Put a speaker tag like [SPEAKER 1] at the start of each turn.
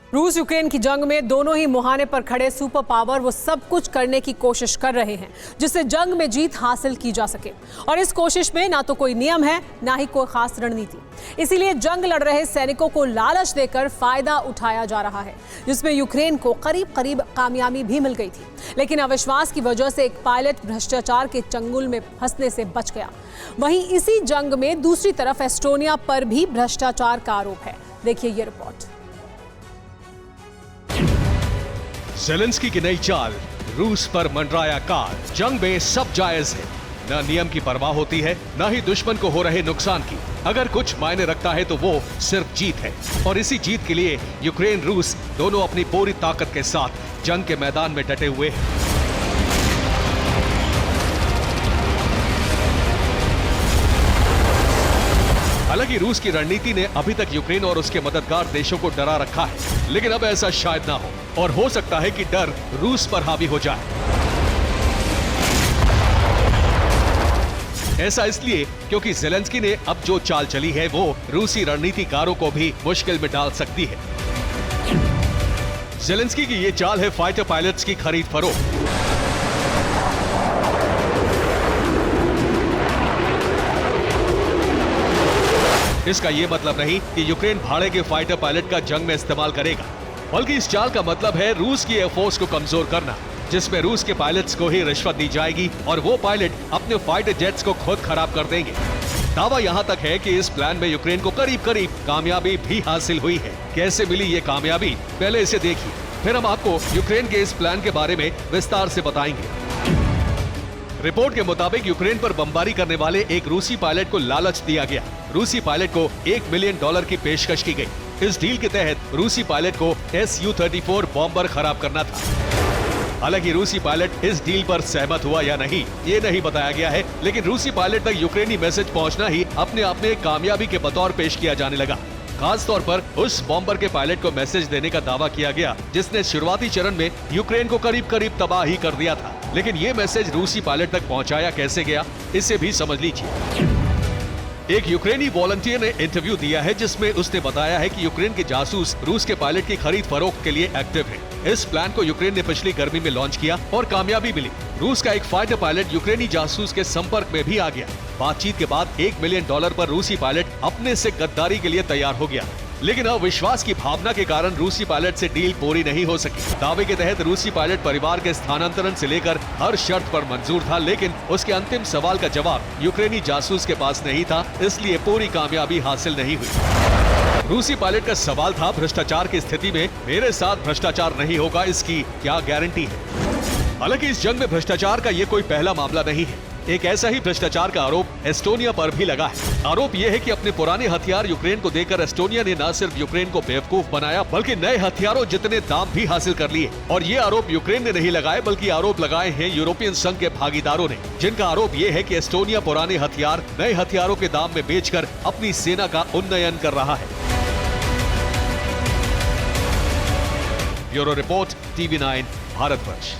[SPEAKER 1] रूस यूक्रेन की जंग में दोनों ही मुहाने पर खड़े सुपर पावर वो सब कुछ करने की कोशिश कर रहे हैं जिससे जंग में जीत हासिल की जा सके। और इस कोशिश में ना तो कोई नियम है ना ही कोई खास रणनीति। इसीलिए जंग लड़ रहे सैनिकों को लालच देकर फायदा उठाया जा रहा है, जिसमें यूक्रेन को करीब करीब कामयाबी भी मिल गई थी। लेकिन अविश्वास की वजह से एक पायलट भ्रष्टाचार के चंगुल में फंसने से बच गया। वहीं इसी जंग में दूसरी तरफ एस्टोनिया पर भी भ्रष्टाचार का आरोप है। देखिए ये रिपोर्ट।
[SPEAKER 2] ज़ेलेंस्की की नई चाल, रूस पर मंडराया कार। जंग में सब जायज है, न नियम की परवाह होती है न ही दुश्मन को हो रहे नुकसान की। अगर कुछ मायने रखता है तो वो सिर्फ जीत है। और इसी जीत के लिए यूक्रेन रूस दोनों अपनी पूरी ताकत के साथ जंग के मैदान में डटे हुए हैं। हालांकि रूस की रणनीति ने अभी तक यूक्रेन और उसके मददगार देशों को डरा रखा है, लेकिन अब ऐसा शायद ना हो और हो सकता है कि डर रूस पर हावी हो जाए। ऐसा इसलिए क्योंकि ज़ेलेंस्की ने अब जो चाल चली है वो रूसी रणनीतिकारों को भी मुश्किल में डाल सकती है। ज़ेलेंस्की की ये चाल है फाइटर पायलट्स की खरीद फरोख्त। इसका यह मतलब नहीं कि यूक्रेन भाड़े के फाइटर पायलट का जंग में इस्तेमाल करेगा, बल्कि इस चाल का मतलब है रूस की एयरफोर्स को कमजोर करना, जिसमें रूस के पायलट्स को ही रिश्वत दी जाएगी और वो पायलट अपने फाइटर जेट्स को खुद खराब कर देंगे। दावा यहाँ तक है कि इस प्लान में यूक्रेन को करीब करीब कामयाबी भी हासिल हुई है। कैसे मिली ये कामयाबी, पहले इसे देखिए, फिर हम आपको यूक्रेन के इस प्लान के बारे में विस्तार से बताएंगे। रिपोर्ट के मुताबिक यूक्रेन पर बमबारी करने वाले एक रूसी पायलट को लालच दिया गया। रूसी पायलट को $1 मिलियन की पेशकश की गई। इस डील के तहत रूसी पायलट को Su-34 बॉम्बर खराब करना था। हालांकि रूसी पायलट इस डील पर सहमत हुआ या नहीं, ये नहीं बताया गया है, लेकिन रूसी पायलट तक यूक्रेनी मैसेज पहुंचना ही अपने आप में कामयाबी के बतौर पेश किया जाने लगा। खास तौर पर उस बॉम्बर के पायलट को मैसेज देने का दावा किया गया जिसने शुरुआती चरण में यूक्रेन को करीब करीब तबाह ही कर दिया था। लेकिन ये मैसेज रूसी पायलट तक पहुंचाया कैसे गया, इसे भी समझ लीजिए। एक यूक्रेनी वॉलंटियर ने इंटरव्यू दिया है जिसमें उसने बताया है कि यूक्रेन के जासूस रूस के पायलट की खरीद फरोख्त के लिए एक्टिव है। इस प्लान को यूक्रेन ने पिछली गर्मी में लॉन्च किया और कामयाबी मिली। रूस का एक फाइटर पायलट यूक्रेनी जासूस के संपर्क में भी आ गया। बातचीत के बाद $1 मिलियन पर रूसी पायलट अपने से गद्दारी के लिए तैयार हो गया। लेकिन अविश्वास की भावना के कारण रूसी पायलट से डील पूरी नहीं हो सकी। दावे के तहत रूसी पायलट परिवार के स्थानांतरण से लेकर हर शर्त पर मंजूर था, लेकिन उसके अंतिम सवाल का जवाब यूक्रेनी जासूस के पास नहीं था, इसलिए पूरी कामयाबी हासिल नहीं हुई। रूसी पायलट का सवाल था, भ्रष्टाचार की स्थिति में मेरे साथ भ्रष्टाचार नहीं होगा, इसकी क्या गारंटी है? हालांकि इस जंग में भ्रष्टाचार का ये कोई पहला मामला नहीं है। एक ऐसा ही भ्रष्टाचार का आरोप एस्टोनिया पर भी लगा है। आरोप यह है कि अपने पुराने हथियार यूक्रेन को देकर एस्टोनिया ने न सिर्फ यूक्रेन को बेवकूफ बनाया, बल्कि नए हथियारों जितने दाम भी हासिल कर लिए। और ये आरोप यूक्रेन ने नहीं लगाए, बल्कि आरोप लगाए हैं यूरोपियन संघ के भागीदारों ने, जिनका आरोप यह है कि एस्टोनिया पुराने हथियार नए हथियारों के दाम में बेचकर अपनी सेना का उन्नयन कर रहा है। Bureau report, TV9 Bharatvarsh.